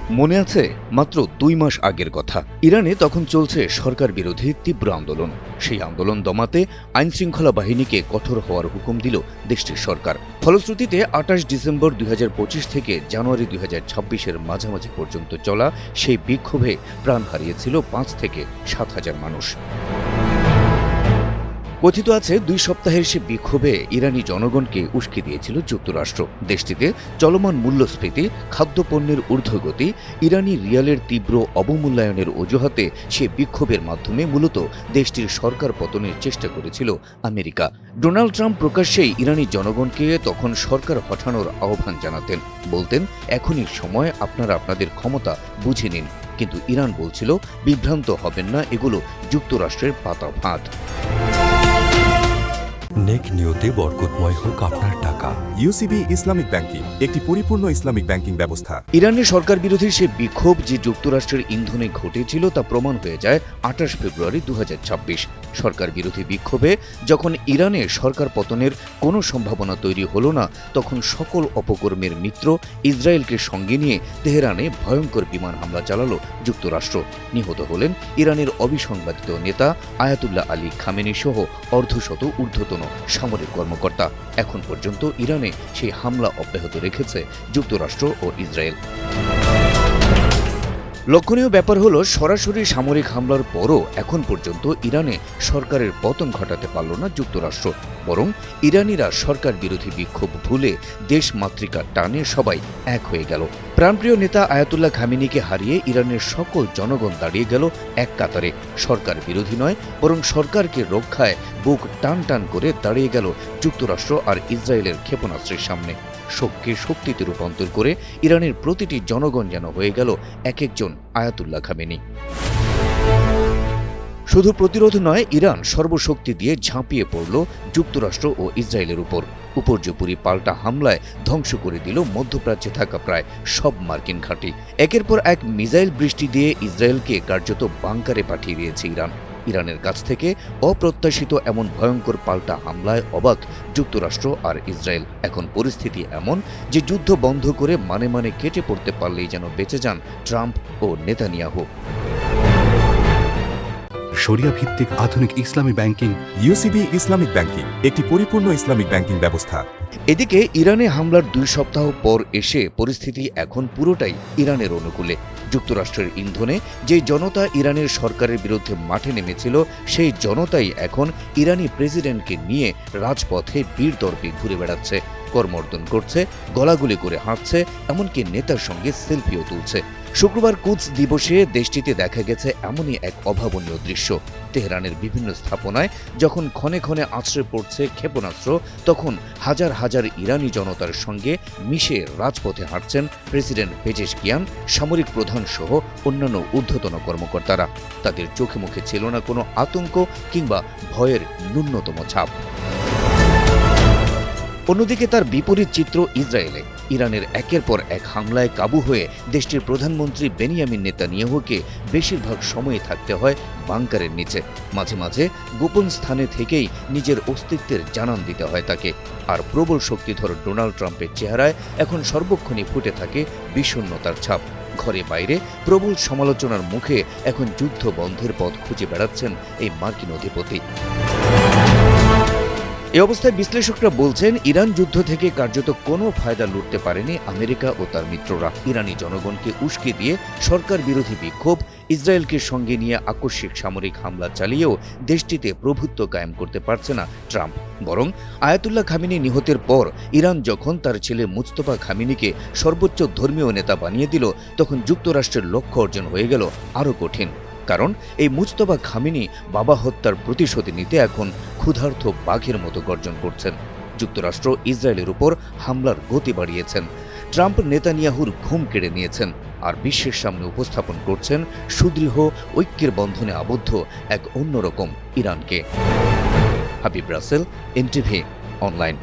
মনে আছে মাত্র ২ মাস আগের কথা। ইরানে তখন চলছে সরকার বিরোধী তীব্র আন্দোলন। সেই আন্দোলন দমাতে আইনশৃঙ্খলা বাহিনীকে কঠোর হওয়ার হুকুম দিল দেশটির সরকার। ফলশ্রুতিতে ২৮ ডিসেম্বর ২০২৫ থেকে জানুয়ারি ২০২৬-এর মাঝামাঝি পর্যন্ত চলা সেই বিক্ষোভে প্রাণ হারিয়েছিল ৫ থেকে ৭ হাজার মানুষ। কথিত আছে ২ সপ্তাহের সে বিক্ষোভে ইরানি জনগণকে উস্কে দিয়েছিল যুক্তরাষ্ট্র। দেশটিতে চলমান মূল্যস্ফীতি, খাদ্যপণ্যের ঊর্ধ্বগতি, ইরানি রিয়ালের তীব্র অবমূল্যায়নের অজুহাতে সে বিক্ষোভের মাধ্যমে মূলত দেশটির সরকার পতনের চেষ্টা করেছিল আমেরিকা। ডোনাল্ড ট্রাম্প প্রকাশ্যেই ইরানি জনগণকে তখন সরকার হটানোর আহ্বান জানাতেন, বলতেন এখনই সময়, আপনারা আপনাদের ক্ষমতা বুঝে নিন। কিন্তু ইরান বলছিল বিভ্রান্ত হবেন না, এগুলো যুক্তরাষ্ট্রের পাতা ভাত। নেক নিয়তে বরকতময় হোক আপনার টাকা। ইউসিবি ইসলামিক ব্যাংকিং একটি পরিপূর্ণ ইসলামিক ব্যাংকিং ব্যবস্থা। ইরানের সরকার বিরোধী সে বিক্ষোভ যে যুক্তরাষ্ট্রের ইন্ধনে ঘটেছিল তা প্রমাণ হয়ে যায় ২৮ ফেব্রুয়ারি ২০২৬। সরকার বিরোধী বিক্ষোভে যখন ইরানে সরকার পতনের কোনো সম্ভাবনা তৈরি হলো না, তখন সকল অপকর্মের মিত্র ইসরায়েলকে সঙ্গে নিয়ে তেহরানে ভয়ঙ্কর বিমান হামলা চালালো যুক্তরাষ্ট্র। নিহত হলেন ইরানের অবিসংবাদিত নেতা আয়াতুল্লাহ আলী খামেনি সহ অর্ধশত ঊর্ধ্বতন সামরিক কর্মকর্তা। এখন পর্যন্ত ইরানে সেই হামলা অব্যাহত রেখেছে যুক্তরাষ্ট্র ও ইসরায়েল। লক্ষণীয় ব্যাপার হলো, সরাসরি সামরিক হামলার পরও এখন পর্যন্ত ইরানে সরকারের পতন ঘটাতে পারল না যুক্তরাষ্ট্র। বরং ইরানিরা সরকার বিরোধী বিক্ষোভ ভুলে দেশ মাতৃকার টানে সবাই এক হয়ে গেল। প্রাণপ্রিয় নেতা আয়াতুল্লাহ খামেনিকে হারিয়ে ইরানের সকল জনগণ দাঁড়িয়ে গেল এক কাতারে। সরকার বিরোধী নয়, বরং সরকারকে রক্ষায় বুক টান টান করে দাঁড়িয়ে গেল যুক্তরাষ্ট্র আর ইসরায়েলের ক্ষেপণাস্ত্রের সামনে। শোককে শক্তিতে রূপান্তর করে ইরানের প্রতিটি জনগণ যেন হয়ে গেল এক একজন আয়াতুল্লাহ খামেনি। শুধু প্রতিরোধ নয়, ইরান সর্বশক্তি দিয়ে ঝাঁপিয়ে পড়ল যুক্তরাষ্ট্র ও ইসরায়েলের উপর। উপর্যুপরি পাল্টা হামলায় ধ্বংস করে দিল মধ্যপ্রাচ্যে থাকা প্রায় সব মার্কিন ঘাঁটি। একের পর এক মিসাইল বৃষ্টি দিয়ে ইসরায়েলকে কার্যত বাংকারে পাঠিয়ে দিয়েছে ইরান। ইরানের কাছ থেকে অপ্রত্যাশিত এমন ভয়ঙ্কর পাল্টা হামলায় অবাক যুক্তরাষ্ট্র আর ইসরায়েল। এখন পরিস্থিতি এমন যে যুদ্ধ বন্ধ করে মানে মানে কেটে পড়তে পারলেই যেন বেঁচে যান ট্রাম্প ও নেতানিয়াহু। শরিয়া ভিত্তিক আধুনিক ইসলামী ব্যাংকিং। ইউসিবি ইসলামিক ব্যাংকিং একটি পরিপূর্ণ ইসলামিক ব্যাংকিং ব্যবস্থা। এদিকে ইরানে হামলার ২ সপ্তাহ পর এসে পরিস্থিতি এখন পুরোটাই ইরানের অনুকূলে। যুক্তরাষ্ট্রের ইন্ধনে যে জনতা ইরানের সরকারের বিরুদ্ধে মাঠে নেমেছিল, সেই জনতাই এখন ইরানি প্রেসিডেন্টকে নিয়ে রাজপথে বীরদর্পে ঘুরে বেড়াচ্ছে, কর্মর্দন করছে, গলাগুলি করে হাঁটছে, এমনকি নেতার সঙ্গে সেলফিও তুলছে। শুক্রবার কুদস দিবসে দেশটিতে দেখা গেছে এমনই এক অভাবনীয় দৃশ্য। তেহরানের বিভিন্ন স্থাপনায় যখন ক্ষণে ক্ষণে আছড়ে পড়ছে ক্ষেপণাস্ত্র, তখন হাজার হাজার ইরানি জনতার সঙ্গে মিশে রাজপথে হাঁটছেন প্রেসিডেন্ট পেজেশকিয়ান, সামরিক প্রধান সহ অন্যান্য ঊর্ধ্বতন কর্মকর্তারা। তাদের চোখে মুখে ছিল না কোনো আতঙ্ক কিংবা ভয়ের ন্যূনতম ছাপ। অন্যদিকে তার বিপরীত চিত্র ইসরায়েলে। ইরানের একের পর এক হামলায় কাবু হয়ে দেশটির প্রধানমন্ত্রী বেনিয়ামিন নেতানিয়াহুকে বেশিরভাগ সময়ে থাকতে হয় বাংকারের নিচে। মাঝে মাঝে গোপন স্থানে থেকেই নিজের অস্তিত্বের জানান দিতে হয় তাকে। আর প্রবল শক্তিধর ডোনাল্ড ট্রাম্পের চেহারায় এখন সর্বক্ষণই ফুটে থাকে বিষণ্ণতার ছাপ। ঘরে বাইরে প্রবল সমালোচনার মুখে এখন যুদ্ধ বন্ধের পথ খুঁজে বেড়াচ্ছেন এই মার্কিন অধিপতি। এ অবস্থায় বিশ্লেষকরা বলছেন, ইরান যুদ্ধ থেকে কার্যত কোনো ফায়দা লুটতে পারেনি আমেরিকা ও তার মিত্ররা। ইরানি জনগণকে উস্কে দিয়ে সরকার বিরোধী বিক্ষোভ, ইসরায়েলকে সঙ্গে নিয়ে আকস্মিক সামরিক হামলা চালিয়েও দেশটিতে প্রভুত্ব কায়েম করতে পারছে না ট্রাম্প। বরং আয়াতুল্লাহ খামেনি নিহতের পর ইরান যখন তার ছেলে মুজতবা খামেনিকে সর্বোচ্চ ধর্মীয় নেতা বানিয়ে দিল, তখন যুক্তরাষ্ট্রের লক্ষ্য অর্জন হয়ে গেল আরও কঠিন। কারণ এই মুজতবা খামেনি বাবা হত্যার প্রতিশোধ নিতে এখন ক্ষুধার্ত বাঘের মতো গর্জন করছেন। যুক্তরাষ্ট্র ইসরায়েলের উপর হামলার গতি বাড়িয়েছেন, ট্রাম্প নেতানিয়াহুর ঘুম কেড়ে নিয়েছেন, আর বিশ্বের সামনে উপস্থাপন করছেন সুদৃঢ় ঐক্যের বন্ধনে আবদ্ধ এক অন্যরকম ইরানকে। হাবিব রাসেল, এনটিভি অনলাইন।